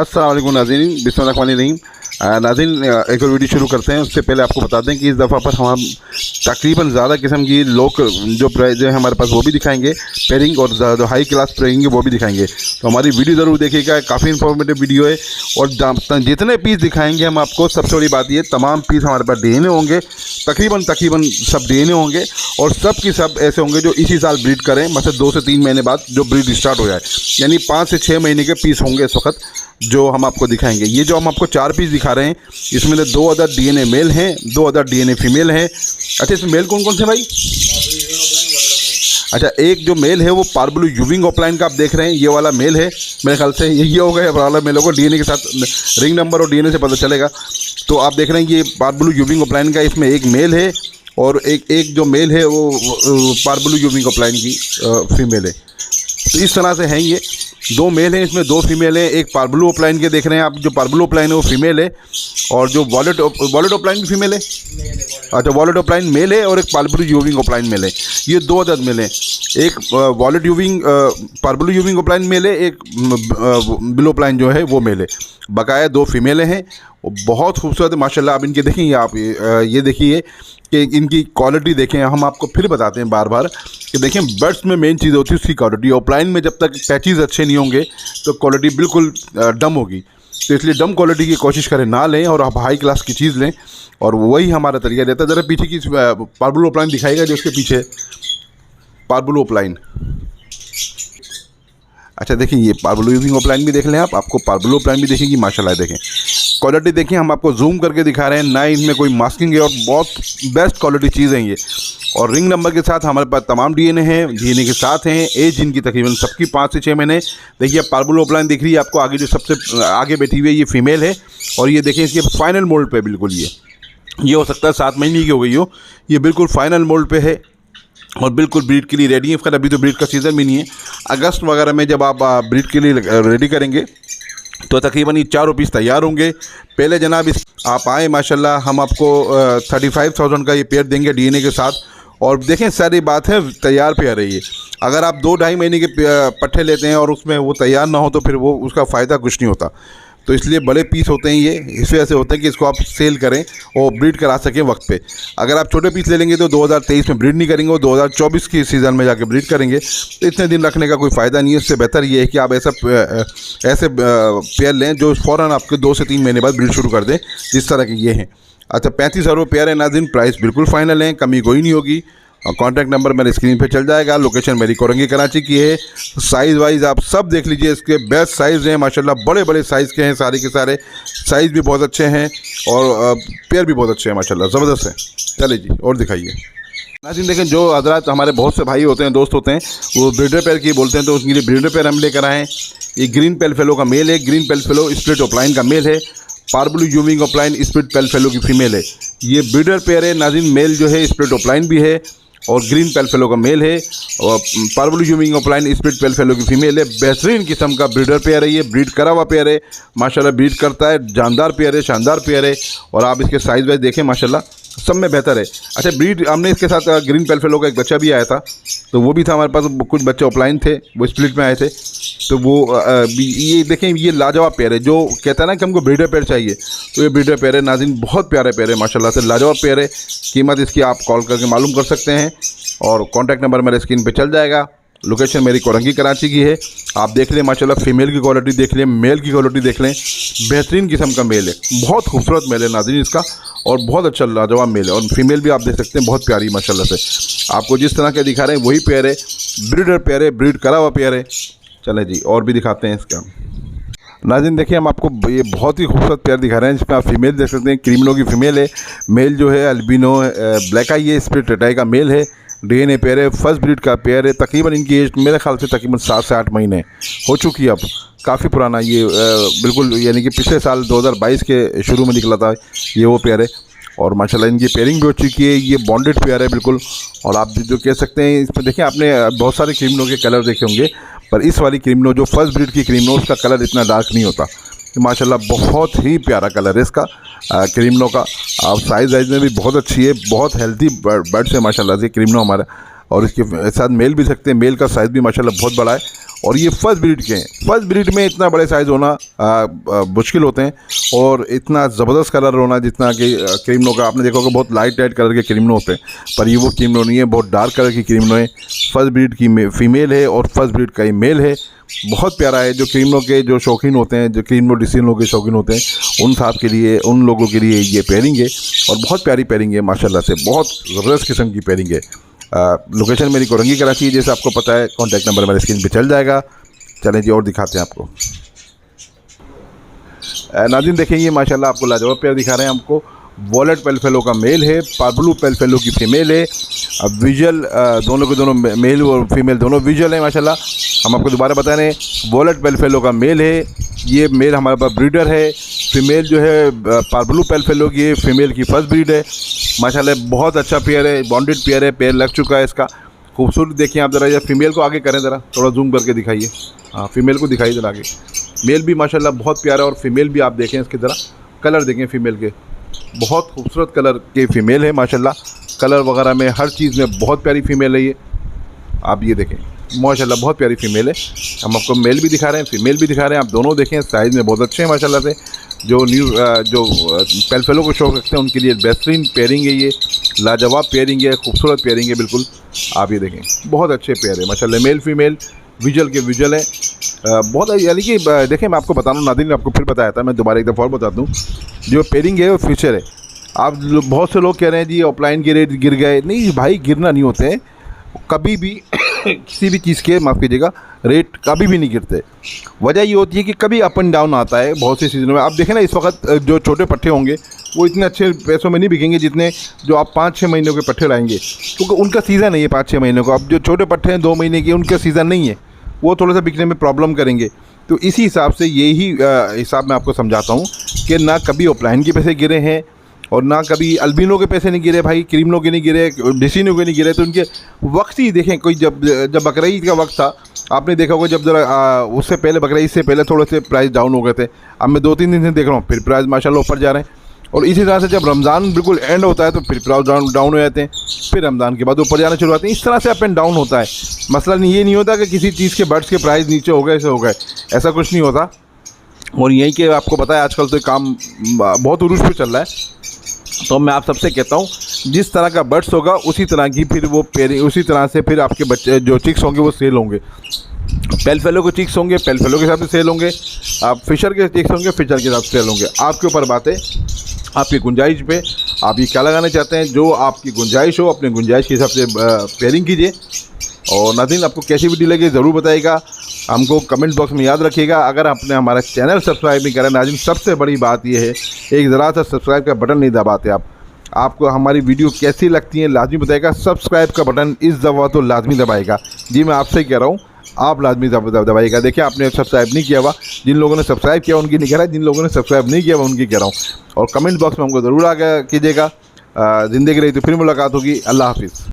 अस्सलाम वालेकुम नाज़रीन, बिस्मिल्लाहिर्रहमानिर्रहीम। नाज़रीन, एक और वीडियो शुरू करते हैं। उससे पहले आपको बता दें कि इस दफ़ा पर हम तकरीबन ज़्यादा किस्म की लोग जो प्राइस है हमारे पास वो भी दिखाएंगे, पेयरिंग और जो हाई क्लास पेयरिंग है वो भी दिखाएंगे। तो हमारी वीडियो ज़रूर देखिएगा, काफ़ी इन्फॉर्मेटिव वीडियो है। और जितने पीस दिखाएंगे हम आपको, सबसे बड़ी बात ये, तमाम पीस हमारे पास डीएनए होंगे, तकरीबन सब डीएनए होंगे और सब की सब ऐसे होंगे जो इसी साल ब्रीड करें, मतलब 2 से 3 महीने बाद जो ब्रीड स्टार्ट हो जाए, यानी 5 से 6 महीने के पीस होंगे इस वक्त जो हम आपको दिखाएंगे। ये जो हम आपको 4 पीस दिखा रहे हैं, इसमें 2 अदर डीएनए मेल हैं, 2 अदर डीएनए फीमेल हैं। अच्छा, इसमें मेल कौन कौन से भाई? अच्छा, एक जो मेल है वो पार्बलू यूविंग ऑफलाइन का आप देख रहे हैं, ये वाला मेल है। मेरे ख्याल से ये होगा, ये वाला मेल होगा। डीएनए के साथ रिंग नंबर और डीएनए से पता चलेगा। तो आप देख रहे हैं ये पार्बलू यूविंग ऑफलाइन का, इसमें एक मेल है और एक जो मेल है वो पार्बलू यूविंग ऑफलाइन की फीमेल है। तो इस तरह से हैं ये 2 मेल हैं, इसमें 2 फीमेल हैं। एक पार्बलू ऑफलाइन के देख रहे हैं आप, जो पार्बलू ऑफलाइन है वो फीमेल है और जो वॉलेट ऑफलाइन की फीमेल है। अच्छा, वॉलेट ऑफलाइन मेल है और एक पार्बलू यूविंग ऑफलाइन मेल है। ये 2 अदद मेल हैं। एक वॉलेट यूविंग पार्बलू यूविंग ऑफलाइन मेल है, एक ब्लू ऑफलाइन जो है वो मेल है। बकाया 2 फीमेलें हैं, बहुत खूबसूरत है माशाल्लाह। आप इनके देखेंगे, आप ये देखिए कि इनकी क्वालिटी देखें। हम आपको फिर बताते हैं बार बार कि देखें, बर्ड्स में मेन चीज़ होती है उसकी क्वालिटी। ऑफलाइन में जब तक पैचेस अच्छे नहीं होंगे तो क्वालिटी बिल्कुल डम होगी। तो इसलिए डम क्वालिटी की कोशिश करें ना लें और आप हाई क्लास की चीज़ लें, और वही हमारा तरीका रहता है। ज़रा पीछे की पार्बलू ऑफलाइन दिखाएगा, जो उसके पीछे पार्बलू ऑफलाइन। अच्छा, देखिए ये पार्बलू यूविंग ऑफलाइन भी देख लें आप, आपको पार्बलू ऑफलाइन भी देखेंगी माशाल्लाह। देखें क्वालिटी, देखें हम आपको जूम करके दिखा रहे हैं, ना इनमें कोई मास्किंग है और बहुत बेस्ट क्वालिटी चीज़ है ये। और रिंग नंबर के साथ हमारे पास तमाम डीएनए हैं, डीएनए के साथ हैं। एज इनकी तकरीबन सबकी 5 से 6 महीने। देखिए पार्बलू ऑफलाइन दिख रही है आपको आगे, जो सबसे आगे बैठी हुई है ये फीमेल है। और ये देखें इसके फाइनल मोल्ड पे बिल्कुल ये हो सकता है 7 महीने की हो गई हो, ये बिल्कुल फाइनल मोल्ड पे है और बिल्कुल ब्रीड के लिए रेडी है। फिर अभी तो ब्रीड का सीज़न भी नहीं है। अगस्त वगैरह में जब आप ब्रीड के लिए रेडी करेंगे तो तकरीबन ये 4 पीस तैयार होंगे। पहले जनाब आप आए माशाल्लाह, हम आपको 35,000 का ये पेयर देंगे डीएनए के साथ। और देखें, सारी बात है तैयार पेयर है ये। अगर आप 2-2.5 महीने के पट्ठे लेते हैं और उसमें वो तैयार ना हो तो फिर वो उसका फ़ायदा कुछ नहीं होता। तो इसलिए बड़े पीस होते हैं ये, इस वजह से होते हैं कि इसको आप सेल करें और ब्रीड करा सकें वक्त पे। अगर आप छोटे पीस ले लेंगे तो 2023 में ब्रीड नहीं करेंगे, वो 2024 की सीज़न में जाके ब्रीड करेंगे। तो इतने दिन रखने का कोई फ़ायदा नहीं है। इससे बेहतर ये है कि आप ऐसे पेयर लें जो फ़ौरन आपके 2 से 3 महीने बाद ब्रीड शुरू कर दें, जिस तरह के ये हैं। अच्छा, 35,000 रुपये पेयर है नाज़रीन, प्राइस बिल्कुल फ़ाइनल है, कमी कोई नहीं होगी। कॉन्टैक्ट नंबर मेरे स्क्रीन पे चल जाएगा। लोकेशन मेरी कोरंगी कराची की है। साइज़ वाइज आप सब देख लीजिए, इसके बेस्ट साइज़ हैं माशाल्लाह, बड़े बड़े साइज़ के हैं सारे के सारे। साइज़ भी बहुत अच्छे हैं और पेयर भी बहुत अच्छे हैं माशाल्लाह, ज़बरदस्त है। चलिए जी, और दिखाइए नाज़रीन। देखें, जो हज़रात हमारे बहुत से भाई होते हैं, दोस्त होते हैं, वो ब्रीडर पेयर की बोलते हैं, तो उसके लिए ब्रीडर पेयर हम लेकर आए हैं। ये ग्रीन पेल फेलो का मेल है, ग्रीन पेल फेलो स्प्लिट ऑफलाइन का मेल है, पार्बलू यूविंग ऑफलाइन स्प्लिट पेल फेलो की फ़ीमेल है। ये ब्रीडर पेयर है नाज़रीन। मेल जो है स्प्लिट ऑफलाइन भी है और ग्रीन पेल फेलो का मेल है और पार्बलू यूविंग ऑफलाइन स्प्लिट पेल फेलो की फीमेल है। बेहतरीन किस्म का ब्रीडर पेयर है ये, ब्रीड करा हुआ पेयर है माशाल्लाह, ब्रीड करता है, जानदार पेयर है, शानदार पेयर है। और आप इसके साइज़ वाइज देखें माशाल्लाह, सब में बेहतर है। अच्छा, ब्रीड हमने इसके साथ ग्रीन पेल फेलो का एक बच्चा भी आया था, तो वो भी था हमारे पास। कुछ बच्चे ऑफलाइन थे, वो स्प्लिट में आए थे। तो वो ये देखें, ये लाजवाब पेयर है। जो कहता है ना कि हमको ब्रीडर पेयर चाहिए, तो ये ब्रीडर पेयर है नाज़रीन, बहुत प्यारा पेयर है माशाल्लाह से, लाजवाब पेयर है। कीमत इसकी आप कॉल करके मालूम कर सकते हैं और कॉन्टैक्ट नंबर मेरे स्क्रीन पे चल जाएगा। लोकेशन मेरी कोरंगी कराची की है। आप देख लें माशाल्लाह, फीमेल की क्वालिटी देख लें, मेल की क्वालिटी देख लें। बेहतरीन किस्म का मेल है, बहुत खूबसूरत मेल है नाज़रीन इसका, और बहुत अच्छा लाजवाब मेल है। और फीमेल भी आप देख सकते हैं, बहुत प्यारी माशाल्लाह से। आपको जिस तरह के दिखा रहे हैं वही पेयर है, ब्रीडर पेयर है, ब्रीड करा हुआ पेयर है। चलें जी, और भी दिखाते हैं इसका नाज़रीन। देखिए, हम आपको ये बहुत ही खूबसूरत पेयर दिखा रहे हैं, जिसमें आप फीमेल देख सकते हैं। क्रीमिनो की फ़ीमेल है, मेल जो है अल्बिनो ब्लैक आई है, स्प्लिट रेड आई का मेल है। डीएनए पेयर है, फर्स्ट ब्रीड का पेयर है। तकरीबन इनकी एज मेरे ख्याल से तकरीबन 7 से 8 महीने हो चुकी है, अब काफ़ी पुराना ये बिल्कुल, यानी कि पिछले साल 2022 के शुरू में निकला था ये वो पेयर है। और माशाल्लाह इनकी पेयरिंग भी हो चुकी है, ये बॉन्डेड पेयर है बिल्कुल। और आप जो कह सकते हैं, इसमें देखें, आपने बहुत सारे क्रीमिनो के कलर देखे होंगे, पर इस वाली क्रीमिनो जो फर्स्ट ब्रीड की क्रीमिनो, उसका कलर इतना डार्क नहीं होता। माशाल्लाह बहुत ही प्यारा कलर है इसका क्रीमिनो का। आप साइज़ वाइज में भी बहुत अच्छी है, बहुत हेल्दी बर्ड्स है माशाल्लाह से क्रीमिनो हमारा। और इसके साथ मेल भी सकते हैं। मेल का साइज़ भी माशाल्लाह बहुत बड़ा है और ये फर्स्ट ब्रीड के हैं। फर्स्ट ब्रीड में इतना बड़े साइज़ होना मुश्किल होते हैं और इतना ज़बरदस्त कलर होना, जितना कि क्रीमनो का आपने देखा होगा बहुत लाइट कलर के क्रीमनो होते हैं, पर ये वो क्रीमनो नहीं है, बहुत डार्क कलर की क्रीमनो है। फर्स्ट ब्रीड की फ़ीमेल है और फर्स्ट ब्रीड का ही मेल है। बहुत प्यारा है। जो क्रीमनो के जो शौकीन होते हैं, जो क्रीमनो डिसीनो के शौकीन होते हैं, उन साहब के लिए, उन लोगों के लिए ये पेयरिंग है और बहुत प्यारी पेयरिंग है माशाल्लाह से, बहुत ज़बरदस्त किस्म की पेयरिंग है। लोकेशन मेरी कोरंगी कराची है, जैसे आपको पता है। कॉन्टैक्ट नंबर मेरे स्क्रीन पे चल जाएगा। चलें जी और दिखाते हैं आपको। नाज़रीन देखेंगे माशाल्लाह आपको लाजवाब पेयर दिखा रहे हैं। हमको वॉलेट पेलफेलो का मेल है, पार्बलू पेलफेलो की फ़ीमेल है। अब विजुअल दोनों के दोनों मेल और फीमेल दोनों विजुअल हैं माशाल्लाह। हम आपको दोबारा बता रहे हैं, वॉलेट पेलफेलो का मेल है, ये मेल हमारे पास ब्रीडर है। फ़ीमेल जो है पार्बलू पेलफेलो की, फ़ीमेल की फ़र्स्ट ब्रीड है माशाल्लाह। बहुत अच्छा पेयर है, बॉन्डेड पेयर है, पेयर लग चुका है इसका। खूबसूरत देखिए आप ज़रा, फीमेल को आगे करें, ज़रा थोड़ा जूम करके दिखाइए। हाँ, फीमेल को दिखाइए ज़रा आगे। मेल भी माशाल्लाह बहुत प्यारा है और फीमेल भी आप देखें इसके ज़रा कलर देखें फीमेल के, बहुत खूबसूरत कलर के फ़ीमेल है माशाल्लाह। कलर वगैरह में हर चीज़ में बहुत प्यारी फ़ीमेल है ये। आप ये देखें माशाल्लाह बहुत प्यारी फ़ीमेल है। हम आपको मेल भी दिखा रहे हैं, फ़ीमेल भी दिखा रहे हैं, आप दोनों देखें। साइज़ में बहुत अच्छे हैं माशाल्लाह से। जो पेलफेलो को शौक रखते हैं उनके लिए बेहतरीन पेयरिंग है ये, लाजवाब पेयरिंग है, खूबसूरत पेयरिंग है बिल्कुल। आप ये देखें बहुत अच्छे पेयर है माशाल्लाह। मेल फीमेल विजुअल के विजुअल हैं, बहुत यानी कि देखें मैं आपको बता रहा हूँ, नादिन ने आपको फिर बताया था, मैं दोबारा एक दफ़ा और बता दूँ। जो पेयरिंग है वो फ्यूचर है। आप बहुत से लोग कह रहे हैं जी ऑफलाइन के रेट गिर गए, नहीं भाई गिरना नहीं होते हैं कभी भी। किसी भी चीज़ के माफ़ कीजिएगा रेट कभी भी नहीं गिरते। वजह ये होती है कि कभी अप एंड डाउन आता है बहुत सी सीज़नों में। आप देखें ना इस वक्त जो छोटे पट्टे होंगे वो इतने अच्छे पैसों में नहीं बिकेंगे जितने जो आप 5-6 महीनों के पट्टे लाएंगे, क्योंकि उनका सीज़न नहीं है 5-6 महीनों का। अब जो छोटे पट्टे हैं 2 महीने के, उनका सीज़न नहीं है, वो थोड़ा सा बिकने में प्रॉब्लम करेंगे। तो इसी हिसाब से यही हिसाब मैं आपको समझाता हूँ कि ना कभी ऑफलाइन के पैसे गिरे हैं और ना कभी अल्बिनो के पैसे नहीं गिरे भाई, क्रीमनो के नहीं गिरे, डिसीनो के नहीं गिरे। तो उनके वक्त ही देखें, कोई जब बकरा ईद का वक्त था, आपने देखा होगा जब ज़रा उससे पहले बकरा ईद से पहले थोड़े से प्राइस डाउन हो गए थे। अब मैं 2-3 दिन से देख रहा हूँ फिर प्राइस माशाल्लाह ऊपर जा रहे हैं। और इसी तरह से जब रमज़ान बिल्कुल एंड होता है तो फिर प्राइस डाउन हो जाते हैं, फिर रमज़ान के बाद ऊपर जाना शुरू होते हैं। इस तरह से अप एंड डाउन होता है। मसला ये नहीं होता कि किसी चीज़ के बर्ड्स के प्राइस नीचे हो गए, ऐसे हो गए, ऐसा कुछ नहीं होता। और यही कि आपको पता है आजकल तो काम बहुत उरूज पे चल रहा है। तो मैं आप सबसे कहता हूँ जिस तरह का बर्ड्स होगा उसी तरह की फिर वो पेयरिंग, उसी तरह से फिर आपके बच्चे जो चिक्स होंगे वो सेल होंगे। पेलफेलो के चिक्स होंगे पेलफेलो के हिसाब से सेल होंगे, आप फिशर के चिक्स होंगे फिशर के हिसाब से सेल होंगे। आपके ऊपर बात है, आपकी गुंजाइश पे आप ये क्या लगाना चाहते हैं, जो आपकी गुंजाइश हो अपने गुंजाइश के हिसाब से पेयरिंग कीजिए। और नाज़रीन आपको कैसी वीडियो लगी ज़रूर बताइएगा, हमको कमेंट बॉक्स में याद रखिएगा। अगर आपने हमारा चैनल सब्सक्राइब नहीं करा नाज़रीन, सबसे बड़ी बात यह है एक ज़रा सा सब्सक्राइब का बटन नहीं दबाते आप। आपको हमारी वीडियो कैसी लगती है लाजमी बताइएगा। सब्सक्राइब का बटन इस दफ़ा तो लाजमी दबाएगा जी, मैं आपसे ही कह रहा हूँ, आप लाजमी दबाइएगा। देखिए आपने सब्सक्राइब नहीं किया हुआ, जिन लोगों ने सब्सक्राइब किया उनकी नहीं कह रहा, जिन लोगों ने सब्सक्राइब नहीं किया हुआ उनकी कह रहा हूँ। और कमेंट बॉक्स में हमको ज़रूर आगे कीजिएगा। ज़िंदगी रही तो फिर मुलाकात होगी। अल्लाह हाफिज़।